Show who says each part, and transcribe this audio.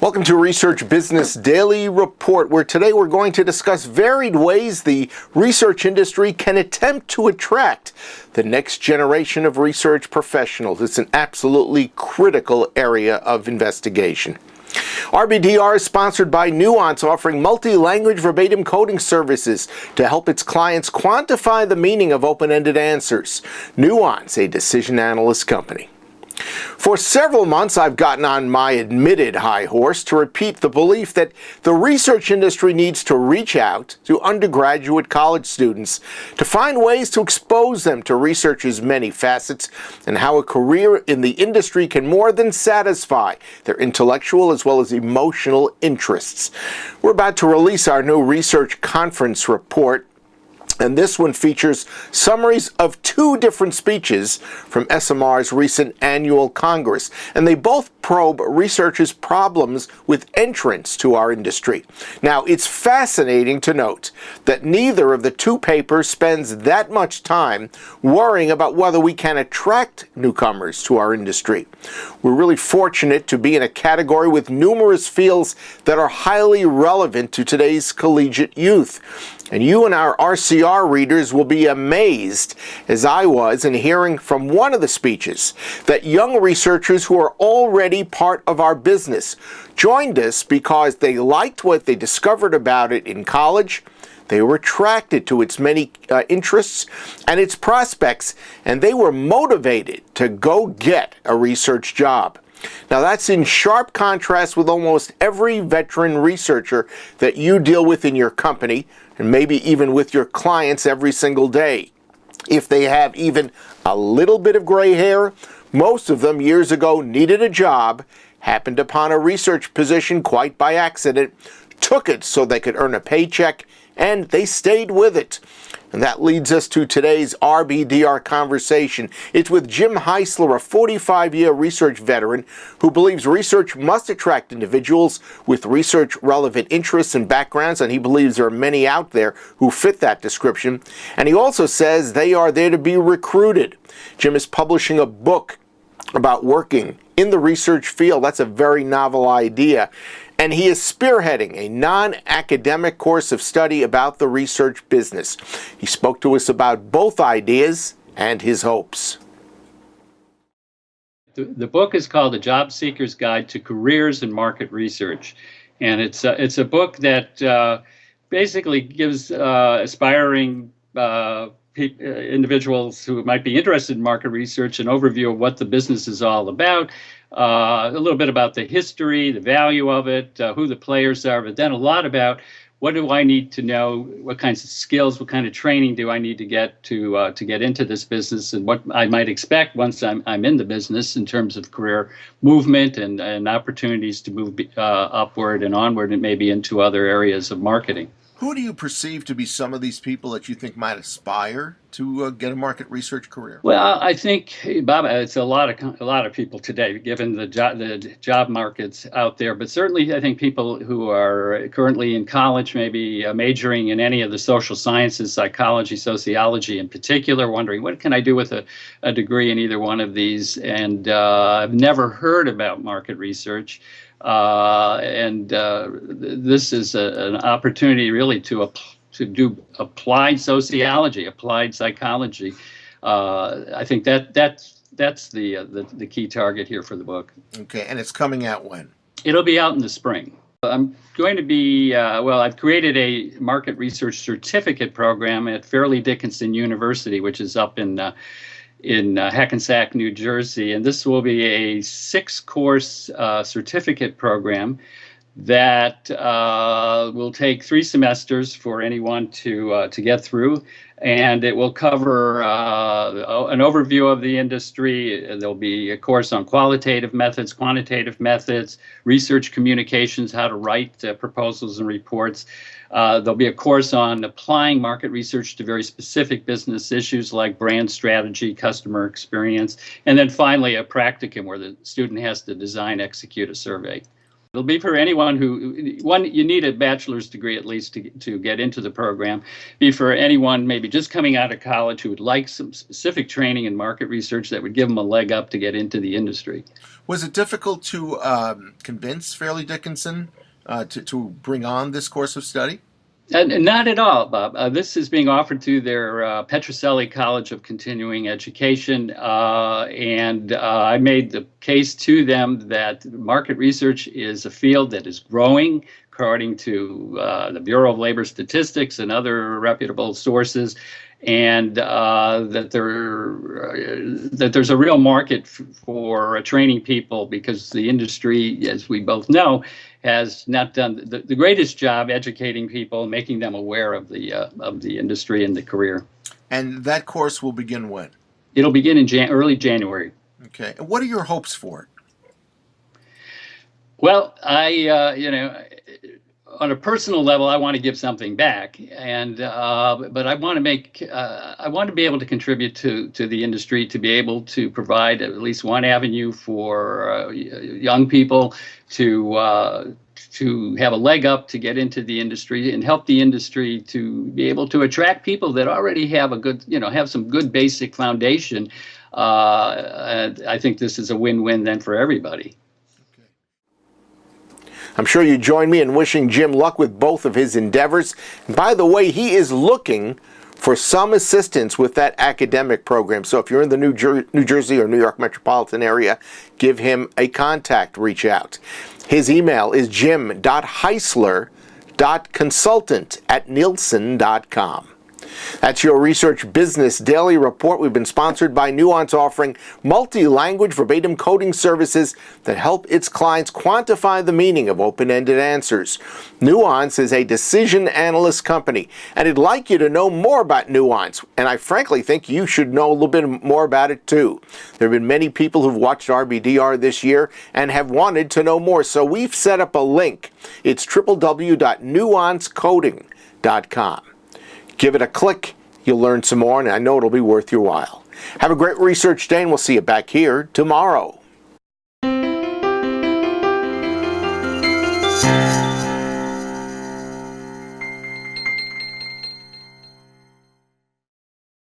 Speaker 1: Welcome to Research Business Daily Report, where today we're going to discuss varied ways the research industry can attempt to attract the next generation of research professionals. It's an absolutely critical area of investigation. RBDR is sponsored by Nuance, offering multi-language verbatim coding services to help its clients quantify the meaning of open-ended answers. Nuance, a decision analyst company. For several months, I've gotten on my admitted high horse to repeat the belief that the research industry needs to reach out to undergraduate college students to find ways to expose them to research's many facets and how a career in the industry can more than satisfy their intellectual as well as emotional interests. We're about to release our new research conference report, and this one features summaries of two different speeches from ESOMAR's recent annual Congress, and they both probe researchers' problems with entrance to our industry. Now, it's fascinating to note that neither of the two papers spends that much time worrying about whether we can attract newcomers to our industry. We're really fortunate to be in a category with numerous fields that are highly relevant to today's collegiate youth. And you and our RCR readers will be amazed, as I was in hearing from one of the speeches, that young researchers who are already part of our business joined us because they liked what they discovered about it in college. They were attracted to its many interests and its prospects, and they were motivated to go get a research job. Now, that's in sharp contrast with almost every veteran researcher that you deal with in your company, and maybe even with your clients every single day. If they have even a little bit of gray hair, most of them years ago needed a job, happened upon a research position quite by accident, took it so they could earn a paycheck, and they stayed with it. And that leads us to today's RBDR conversation. It's with Jim Heisler, a 45-year research veteran who believes research must attract individuals with research-relevant interests and backgrounds, and he believes there are many out there who fit that description. And he also says they are there to be recruited. Jim is publishing a book about working in the research field. That's a very novel idea. And he is spearheading a non-academic course of study about the research business. He spoke to us about both ideas and his hopes.
Speaker 2: The book is called The Job Seeker's Guide to Careers in Market Research. And it's a book that basically gives aspiring individuals who might be interested in market research an overview of what the business is all about, a little bit about the history, the value of it, who the players are, but then a lot about what do I need to know, what kinds of skills, what kind of training do I need to get into this business, and what I might expect once I'm in the business in terms of career movement and opportunities to move upward and onward and maybe into other areas of marketing.
Speaker 1: Who do you perceive to be some of these people that you think might aspire to get a market research career?
Speaker 2: Well, I think, Bob, it's a lot of people today, given the job markets out there. But certainly, I think people who are currently in college, maybe majoring in any of the social sciences, psychology, sociology in particular, wondering what can I do with a degree in either one of these, and I've never heard about market research. This is an opportunity really to do applied sociology, applied psychology. I think that's the key target here for the book.
Speaker 1: Okay, and it's coming out when?
Speaker 2: It'll be out in the spring. I'm going to be, I've created a market research certificate program at Fairleigh Dickinson University, which is up in Hackensack, New Jersey, and this will be a 6-course certificate program that will take 3 semesters for anyone to get through, and it will cover an overview of the industry. There'll be a course on qualitative methods, quantitative methods, research communications, how to write proposals and reports. There'll be a course on applying market research to very specific business issues like brand strategy, customer experience, and then finally a practicum where the student has to design, execute a survey. It'll be for anyone you need a bachelor's degree at least to get into the program. Be for anyone maybe just coming out of college who would like some specific training in market research that would give them a leg up to get into the industry.
Speaker 1: Was it difficult to convince Fairleigh Dickinson to bring on this course of study?
Speaker 2: Not at all, Bob. This is being offered through their Petrocelli College of Continuing Education, and I made the case to them that market research is a field that is growing, according to the Bureau of Labor Statistics and other reputable sources, and that there's a real market for training people, because the industry, as we both know, has not done the greatest job educating people, making them aware of the industry and the career.
Speaker 1: And that course will begin when?
Speaker 2: It'll begin in early January.
Speaker 1: Okay. And what are your hopes for it?
Speaker 2: Well, on a personal level, I want to give something back, but I want to be able to contribute to the industry, to be able to provide at least one avenue for young people to have a leg up to get into the industry, and help the industry to be able to attract people that already have have some good basic foundation. I think this is a win-win then for everybody.
Speaker 1: I'm sure you join me in wishing Jim luck with both of his endeavors. And by the way, he is looking for some assistance with that academic program. So if you're in the New Jersey or New York metropolitan area, give him a contact, reach out. His email is jim.heisler.consultant@nielsen.com. That's your Research Business Daily Report. We've been sponsored by Nuance, offering multi-language verbatim coding services that help its clients quantify the meaning of open-ended answers. Nuance is a decision analyst company, and I'd like you to know more about Nuance, and I frankly think you should know a little bit more about it too. There have been many people who've watched RBDR this year and have wanted to know more, so we've set up a link. It's www.nuancecoding.com. Give it a click, you'll learn some more, and I know it'll be worth your while. Have a great research day, and we'll see you back here tomorrow.